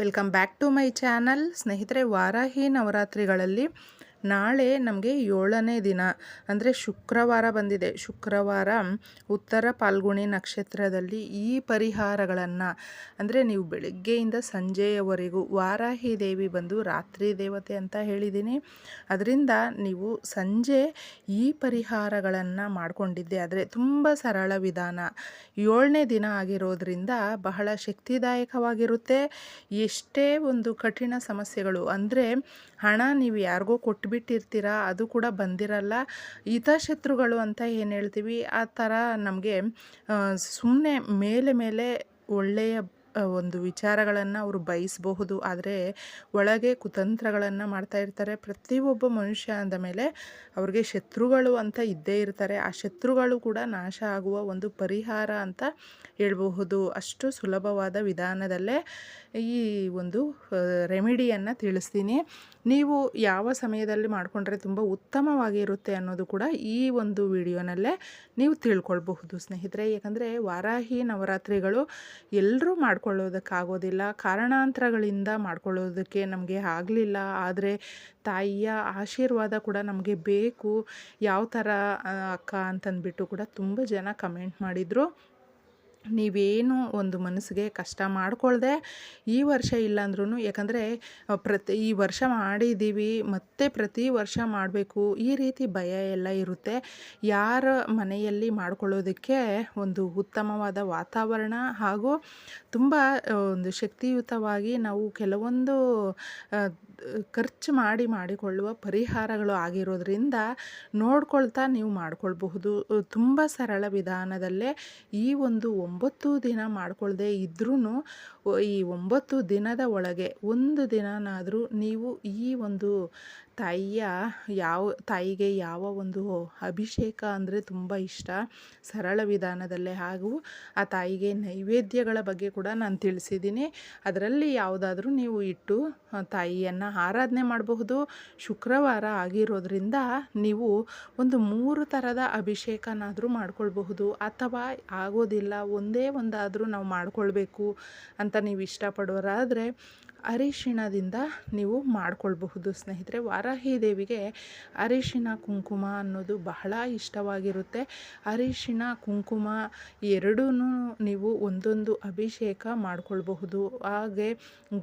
Welcome back to my channel. ಸ್ನೇಹಿತರೆ, ವಾರಾಹಿ ನವರಾತ್ರಿಗಳಲ್ಲಿ ನಾಳೆ ನಮಗೆ 7ನೇ ದಿನ ಅಂದರೆ ಶುಕ್ರವಾರ ಬಂದಿದೆ. ಶುಕ್ರವಾರ ಉತ್ತರ ಫಾಲ್ಗುಣಿ ನಕ್ಷತ್ರದಲ್ಲಿ ಈ ಪರಿಹಾರಗಳನ್ನು ಅಂದರೆ ನೀವು ಬೆಳಗ್ಗೆಯಿಂದ ಸಂಜೆಯವರೆಗೂ, ವಾರಾಹಿ ದೇವಿ ಬಂದು ರಾತ್ರಿ ದೇವತೆ ಅಂತ ಹೇಳಿದ್ದೀನಿ, ಅದರಿಂದ ನೀವು ಸಂಜೆ ಈ ಪರಿಹಾರಗಳನ್ನು ಮಾಡಿಕೊಂಡಿದ್ದೆ ಆದರೆ ತುಂಬ ಸರಳ ವಿಧಾನ. 7ನೇ ದಿನ ಆಗಿರೋದ್ರಿಂದ ಬಹಳ ಶಕ್ತಿದಾಯಕವಾಗಿರುತ್ತೆ. ಎಷ್ಟೇ ಒಂದು ಕಠಿಣ ಸಮಸ್ಯೆಗಳು ಅಂದರೆ ಹಣ ನೀವು ಯಾರಿಗೋ ಕೊಟ್ಬಿಟ್ಟಿರ್ತೀರ, ಅದು ಕೂಡ ಬಂದಿರಲ್ಲ. ಹಿತಶತ್ರುಗಳು ಅಂತ ಏನು ಹೇಳ್ತೀವಿ, ಆ ಥರ ನಮಗೆ ಸುಮ್ಮನೆ ಮೇಲೆ ಮೇಲೆ ಒಳ್ಳೆಯ ಒಂದು ವಿಚಾರಗಳನ್ನು ಅವರು ಬಯಸಬಹುದು, ಆದರೆ ಒಳಗೆ ಕುತಂತ್ರಗಳನ್ನು ಮಾಡ್ತಾ ಇರ್ತಾರೆ. ಪ್ರತಿಯೊಬ್ಬ ಮನುಷ್ಯ ಅಂದ ಮೇಲೆ ಅವ್ರಿಗೆ ಶತ್ರುಗಳು ಅಂತ ಇದ್ದೇ ಇರ್ತಾರೆ. ಆ ಶತ್ರುಗಳು ಕೂಡ ನಾಶ ಆಗುವ ಒಂದು ಪರಿಹಾರ ಅಂತ ಹೇಳ್ಬಹುದು. ಅಷ್ಟು ಸುಲಭವಾದ ವಿಧಾನದಲ್ಲೇ ಈ ಒಂದು ರೆಮಿಡಿಯನ್ನು ತಿಳಿಸ್ತೀನಿ. ನೀವು ಯಾವ ಸಮಯದಲ್ಲಿ ಮಾಡಿಕೊಂಡ್ರೆ ತುಂಬ ಉತ್ತಮವಾಗಿರುತ್ತೆ ಅನ್ನೋದು ಕೂಡ ಈ ಒಂದು ವಿಡಿಯೋನಲ್ಲೇ ನೀವು ತಿಳ್ಕೊಳ್ಬಹುದು ಸ್ನೇಹಿತರೆ. ಯಾಕಂದರೆ ವಾರಾಹಿ ನವರಾತ್ರಿಗಳು ಎಲ್ಲರೂ ಮಾಡ್ಕೊಳ್ಳೋದಕ್ಕಾಗೋದಿಲ್ಲ, ಕಾರಣಾಂತರಗಳಿಂದ ಮಾಡ್ಕೊಳ್ಳೋದಕ್ಕೆ ನಮಗೆ ಆಗಲಿಲ್ಲ. ಆದರೆ ತಾಯಿಯ ಆಶೀರ್ವಾದ ಕೂಡ ನಮಗೆ ಬೇಕು. ಯಾವ ಥರ ಅಕ್ಕ ಅಂತಂದ್ಬಿಟ್ಟು ಕೂಡ ತುಂಬ ಜನ ಕಮೆಂಟ್ ಮಾಡಿದರು. ನೀವೇನು ಒಂದು ಮನಸ್ಸಿಗೆ ಕಷ್ಟ ಮಾಡ್ಕೊಳ್ದೆ ಈ ವರ್ಷ ಇಲ್ಲಾಂದ್ರೂ, ಯಾಕಂದರೆ ಈ ವರ್ಷ ಮಾಡಿದ್ದೀವಿ ಮತ್ತು ಪ್ರತಿ ವರ್ಷ ಮಾಡಬೇಕು ಈ ರೀತಿ ಭಯ ಎಲ್ಲ ಇರುತ್ತೆ. ಯಾರ ಮನೆಯಲ್ಲಿ ಮಾಡ್ಕೊಳ್ಳೋದಕ್ಕೆ ಒಂದು ಉತ್ತಮವಾದ ವಾತಾವರಣ ಹಾಗೂ ತುಂಬ ಒಂದು ಶಕ್ತಿಯುತವಾಗಿ ನಾವು ಕೆಲವೊಂದು ಖರ್ಚು ಮಾಡಿಕೊಳ್ಳುವ ಪರಿಹಾರಗಳು ಆಗಿರೋದ್ರಿಂದ ನೋಡ್ಕೊಳ್ತಾ ನೀವು ಮಾಡ್ಕೊಳ್ಬಹುದು. ತುಂಬ ಸರಳ ವಿಧಾನದಲ್ಲೇ ಈ ಒಂದು 9 ದಿನ ಮಾಡ್ಕೊಳ್ದೆ ಇದ್ರೂ ಈ 9 ದಿನದ ಒಳಗೆ ಒಂದು ದಿನನಾದರೂ ನೀವು ಈ ಒಂದು ತಾಯಿಗೆ ಯಾವ ಒಂದು ಅಭಿಷೇಕ ಅಂದರೆ ತುಂಬ ಇಷ್ಟ, ಸರಳ ವಿಧಾನದಲ್ಲೇ, ಹಾಗೂ ಆ ತಾಯಿಗೆ ನೈವೇದ್ಯಗಳ ಬಗ್ಗೆ ಕೂಡ ನಾನು ತಿಳಿಸಿದ್ದೀನಿ. ಅದರಲ್ಲಿ ಯಾವುದಾದ್ರೂ ನೀವು ಇಟ್ಟು ತಾಯಿಯನ್ನು ಆರಾಧನೆ ಮಾಡಬಹುದು. ಶುಕ್ರವಾರ ಆಗಿರೋದ್ರಿಂದ ನೀವು ಒಂದು 3 ಥರದ ಅಭಿಷೇಕನಾದರೂ ಮಾಡ್ಕೊಳ್ಬಹುದು. ಅಥವಾ ಆಗೋದಿಲ್ಲ, ಒಂದೇ ಒಂದಾದರೂ ನಾವು ಮಾಡ್ಕೊಳ್ಬೇಕು ಅಂತ ನೀವು ಇಷ್ಟಪಡೋರಾದರೆ ಅರಿಶಿಣದಿಂದ ನೀವು ಮಾಡ್ಕೊಳ್ಬಹುದು ಸ್ನೇಹಿತರೆ. ವಾರಾಹಿ ದೇವಿಗೆ ಅರಿಶಿಣ ಕುಂಕುಮ ಅನ್ನೋದು ಬಹಳ ಇಷ್ಟವಾಗಿರುತ್ತೆ. ಅರಿಶಿಣ ಕುಂಕುಮ ಎರಡೂ ನೀವು ಒಂದೊಂದು ಅಭಿಷೇಕ ಮಾಡ್ಕೊಳ್ಬಹುದು. ಹಾಗೆ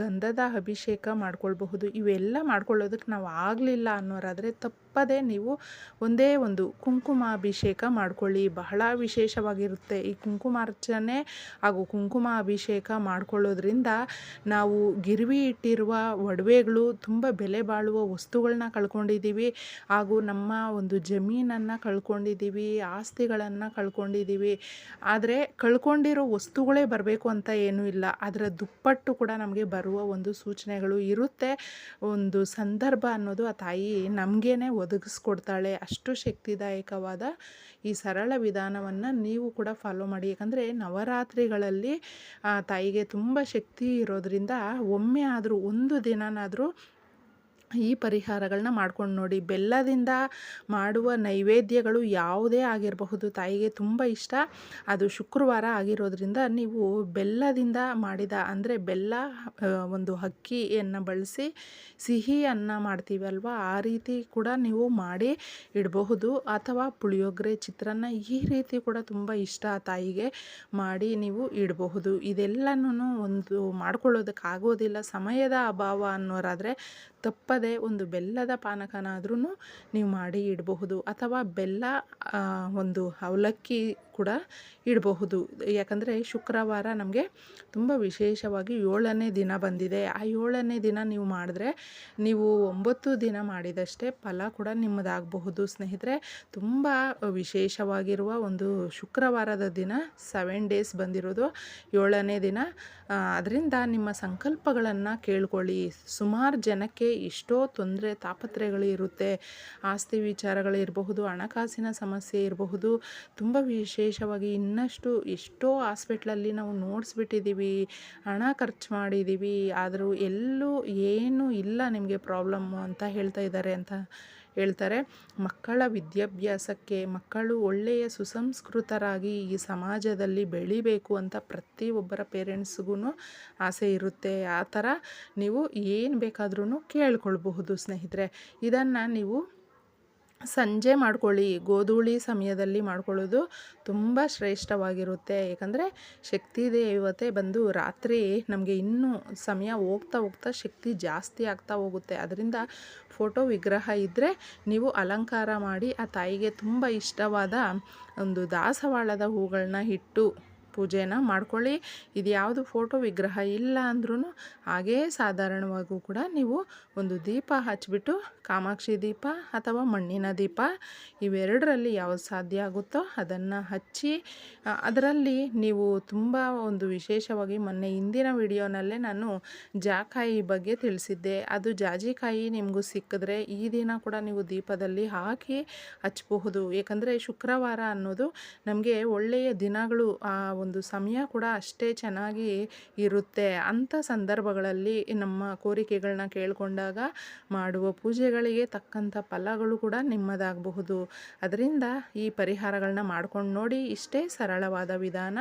ಗಂಧದ ಅಭಿಷೇಕ ಮಾಡ್ಕೊಳ್ಬಹುದು. ಇವೆಲ್ಲ ಮಾಡ್ಕೊಳ್ಳೋದಕ್ಕೆ ನಾವು ಆಗಲಿಲ್ಲ ಅನ್ನೋರಾದರೆ ತಪ್ಪದೇ ನೀವು ಒಂದೇ ಒಂದು ಕುಂಕುಮಾಭಿಷೇಕ ಮಾಡ್ಕೊಳ್ಳಿ. ಬಹಳ ವಿಶೇಷವಾಗಿರುತ್ತೆ ಈ ಕುಂಕುಮಾರ್ಚನೆ ಹಾಗೂ ಕುಂಕುಮ ಅಭಿಷೇಕ ಮಾಡ್ಕೊಳ್ಳೋದ್ರಿಂದ ನಾವು ಗಿರ್ವಿ ಇಟ್ಟಿರುವ ಒಡವೆಗಳು, ತುಂಬ ಬೆಲೆ ಬಾಳುವ ವಸ್ತುಗಳನ್ನ ಕಳ್ಕೊಂಡಿದ್ದೀವಿ, ಹಾಗೂ ನಮ್ಮ ಒಂದು ಜಮೀನನ್ನು ಕಳ್ಕೊಂಡಿದ್ದೀವಿ, ಆಸ್ತಿಗಳನ್ನು ಕಳ್ಕೊಂಡಿದ್ದೀವಿ. ಆದರೆ ಕಳ್ಕೊಂಡಿರೋ ವಸ್ತುಗಳೇ ಬರಬೇಕು ಅಂತ ಏನೂ ಇಲ್ಲ, ಅದರ ದುಪ್ಪಟ್ಟು ಕೂಡ ನಮಗೆ ಬರುವ ಒಂದು ಸೂಚನೆಗಳು ಇರುತ್ತೆ. ಒಂದು ಸಂದರ್ಭ ಅನ್ನೋದು ಆ ತಾಯಿ ನಮಗೇನೆ ಒದಗಿಸ್ಕೊಡ್ತಾಳೆ. ಅಷ್ಟು ಶಕ್ತಿದಾಯಕವಾದ ಈ ಸರಳ ವಿಧಾನವನ್ನು ನೀವು ಕೂಡ ಫಾಲೋ ಮಾಡಿ. ಯಾಕಂದರೆ ನವರಾತ್ರಿಗಳಲ್ಲಿ ತಾಯಿಗೆ ತುಂಬ ಶಕ್ತಿ ಇರೋದ್ರಿಂದ ಒಮ್ಮೆ ಆದರೂ ಒಂದು ದಿನನಾದರೂ ಈ ಪರಿಹಾರಗಳನ್ನ ಮಾಡ್ಕೊಂಡು ನೋಡಿ. ಬೆಲ್ಲದಿಂದ ಮಾಡುವ ನೈವೇದ್ಯಗಳು ಯಾವುದೇ ಆಗಿರಬಹುದು, ತಾಯಿಗೆ ತುಂಬ ಇಷ್ಟ. ಅದು ಶುಕ್ರವಾರ ಆಗಿರೋದ್ರಿಂದ ನೀವು ಬೆಲ್ಲದಿಂದ ಮಾಡಿದ ಅಂದರೆ ಬೆಲ್ಲ ಒಂದು ಅಕ್ಕಿಯನ್ನು ಬಳಸಿ ಸಿಹಿ ಅನ್ನ ಮಾಡ್ತೀವಿ ಅಲ್ವಾ, ಆ ರೀತಿ ಕೂಡ ನೀವು ಮಾಡಿ ಇಡಬಹುದು. ಅಥವಾ ಪುಳಿಯೋಗರೆ, ಚಿತ್ರಾನ್ನ ಈ ರೀತಿ ಕೂಡ ತುಂಬ ಇಷ್ಟ ತಾಯಿಗೆ, ಮಾಡಿ ನೀವು ಇಡಬಹುದು. ಇದೆಲ್ಲನೂ ಒಂದು ಮಾಡ್ಕೊಳ್ಳೋದಕ್ಕಾಗೋದಿಲ್ಲ, ಸಮಯದ ಅಭಾವ ಅನ್ನೋರಾದರೆ ತಪ್ಪದೆ ಒಂದು ಬೆಲ್ಲದ ಪಾನಕನಾದ್ರೂ ನೀವು ಮಾಡಿ ಇಡಬಹುದು. ಅಥವಾ ಬೆಲ್ಲ ಒಂದು ಅವಲಕ್ಕಿ ಕೂಡ ಇಡಬಹುದು. ಯಾಕಂದರೆ ಶುಕ್ರವಾರ ನಮಗೆ ತುಂಬ ವಿಶೇಷವಾಗಿ 7ನೇ ದಿನ ಬಂದಿದೆ. ಆ 7ನೇ ದಿನ ನೀವು ಮಾಡಿದ್ರೆ ನೀವು 9 ದಿನ ಮಾಡಿದಷ್ಟೇ ಫಲ ಕೂಡ ನಿಮ್ಮದಾಗಬಹುದು ಸ್ನೇಹಿತರೆ. ತುಂಬ ವಿಶೇಷವಾಗಿರುವ ಒಂದು ಶುಕ್ರವಾರದ ದಿನ, 7 ಡೇಸ್ ಬಂದಿರೋದು 7ನೇ ದಿನ. ಅದರಿಂದ ನಿಮ್ಮ ಸಂಕಲ್ಪಗಳನ್ನು ಕೇಳ್ಕೊಳ್ಳಿ. ಸುಮಾರು ಜನಕ್ಕೆ ಎಷ್ಟೋ ತೊಂದರೆ ತಾಪತ್ರಯಗಳು ಇರುತ್ತೆ. ಆಸ್ತಿ ವಿಚಾರಗಳಿರಬಹುದು, ಹಣಕಾಸಿನ ಸಮಸ್ಯೆ ಇರಬಹುದು. ತುಂಬ ವಿಶೇಷವಾಗಿ ಇನ್ನಷ್ಟು ಎಷ್ಟೋ ಹಾಸ್ಪಿಟ್ಲಲ್ಲಿ ನಾವು ನೋಡಿಸ್ಬಿಟ್ಟಿದ್ದೀವಿ, ಹಣ ಖರ್ಚು ಮಾಡಿದ್ದೀವಿ, ಆದರೂ ಎಲ್ಲೂ ಏನೂ ಇಲ್ಲ ನಿಮಗೆ ಪ್ರಾಬ್ಲಮ್ಮು ಅಂತ ಹೇಳ್ತಾ ಇದ್ದಾರೆ ಅಂತ ಹೇಳ್ತಾರೆ. ಮಕ್ಕಳ ವಿದ್ಯಾಭ್ಯಾಸಕ್ಕೆ ಮಕ್ಕಳು ಒಳ್ಳೆಯ ಸುಸಂಸ್ಕೃತರಾಗಿ ಈ ಸಮಾಜದಲ್ಲಿ ಬೆಳಿಬೇಕು ಅಂತ ಪ್ರತಿಯೊಬ್ಬರ ಪೇರೆಂಟ್ಸ್ಗೂ ಆಸೆ ಇರುತ್ತೆ. ಆ ಥರ ನೀವು ಏನು ಬೇಕಾದ್ರೂ ಕೇಳ್ಕೊಳ್ಬಹುದು ಸ್ನೇಹಿತರೆ. ಇದನ್ನು ನೀವು ಸಂಜೆ ಮಾಡ್ಕೊಳ್ಳಿ, ಗೋಧೂಳಿ ಸಮಯದಲ್ಲಿ ಮಾಡ್ಕೊಳ್ಳೋದು ತುಂಬ ಶ್ರೇಷ್ಠವಾಗಿರುತ್ತೆ. ಏಕೆಂದರೆ ಶಕ್ತಿ ದೇವತೆ ಬಂದು ರಾತ್ರಿ ನಮಗೆ ಇನ್ನೂ ಸಮಯ ಹೋಗ್ತಾ ಹೋಗ್ತಾ ಶಕ್ತಿ ಜಾಸ್ತಿ ಆಗ್ತಾ ಹೋಗುತ್ತೆ. ಅದರಿಂದ ಫೋಟೋ ವಿಗ್ರಹ ಇದ್ದರೆ ನೀವು ಅಲಂಕಾರ ಮಾಡಿ ಆ ತಾಯಿಗೆ ತುಂಬ ಇಷ್ಟವಾದ ಒಂದು ದಾಸವಾಳದ ಹೂಗಳನ್ನ ಇಟ್ಟು ಪೂಜೆನ ಮಾಡ್ಕೊಳ್ಳಿ. ಇದು ಯಾವುದು ಫೋಟೋ ವಿಗ್ರಹ ಇಲ್ಲ ಅಂದ್ರೂ ಹಾಗೇ ಸಾಧಾರಣವಾಗೂ ಕೂಡ ನೀವು ಒಂದು ದೀಪ ಹಚ್ಬಿಟ್ಟು ಕಾಮಾಕ್ಷಿ ದೀಪ ಅಥವಾ ಮಣ್ಣಿನ ದೀಪ ಇವೆರಡರಲ್ಲಿ ಯಾವುದು ಸಾಧ್ಯ ಆಗುತ್ತೋ ಅದನ್ನು ಹಚ್ಚಿ ಅದರಲ್ಲಿ ನೀವು ತುಂಬ ಒಂದು ವಿಶೇಷವಾಗಿ ಮೊನ್ನೆ ಹಿಂದಿನ ವಿಡಿಯೋನಲ್ಲೇ ನಾನು ಜಾಕಾಯಿ ಬಗ್ಗೆ ತಿಳಿಸಿದ್ದೆ. ಅದು ಜಾಜಿಕಾಯಿ ನಿಮಗೂ ಸಿಕ್ಕಿದ್ರೆ ಈ ದಿನ ಕೂಡ ನೀವು ದೀಪದಲ್ಲಿ ಹಾಕಿ ಹಚ್ಚಬಹುದು. ಏಕೆಂದರೆ ಶುಕ್ರವಾರ ಅನ್ನೋದು ನಮಗೆ ಒಳ್ಳೆಯ ದಿನಗಳು, ಆ ಒಂದು ಸಮಯ ಕೂಡ ಅಷ್ಟೇ ಚೆನ್ನಾಗಿ ಇರುತ್ತೆ. ಅಂಥ ಸಂದರ್ಭಗಳಲ್ಲಿ ನಮ್ಮ ಕೋರಿಕೆಗಳನ್ನ ಕೇಳಿಕೊಂಡಾಗ ಮಾಡುವ ಪೂಜೆಗಳಿಗೆ ತಕ್ಕಂಥ ಫಲಗಳು ಕೂಡ ನಿಮ್ಮದಾಗಬಹುದು. ಅದರಿಂದ ಈ ಪರಿಹಾರಗಳನ್ನ ಮಾಡ್ಕೊಂಡು ನೋಡಿ. ಇಷ್ಟೇ ಸರಳವಾದ ವಿಧಾನ.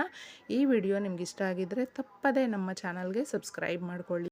ಈ ವಿಡಿಯೋ ನಿಮ್ಗೆ ಇಷ್ಟ ಆಗಿದ್ದರೆ ತಪ್ಪದೇ ನಮ್ಮ ಚಾನಲ್ಗೆ ಸಬ್ಸ್ಕ್ರೈಬ್ ಮಾಡ್ಕೊಳ್ಳಿ.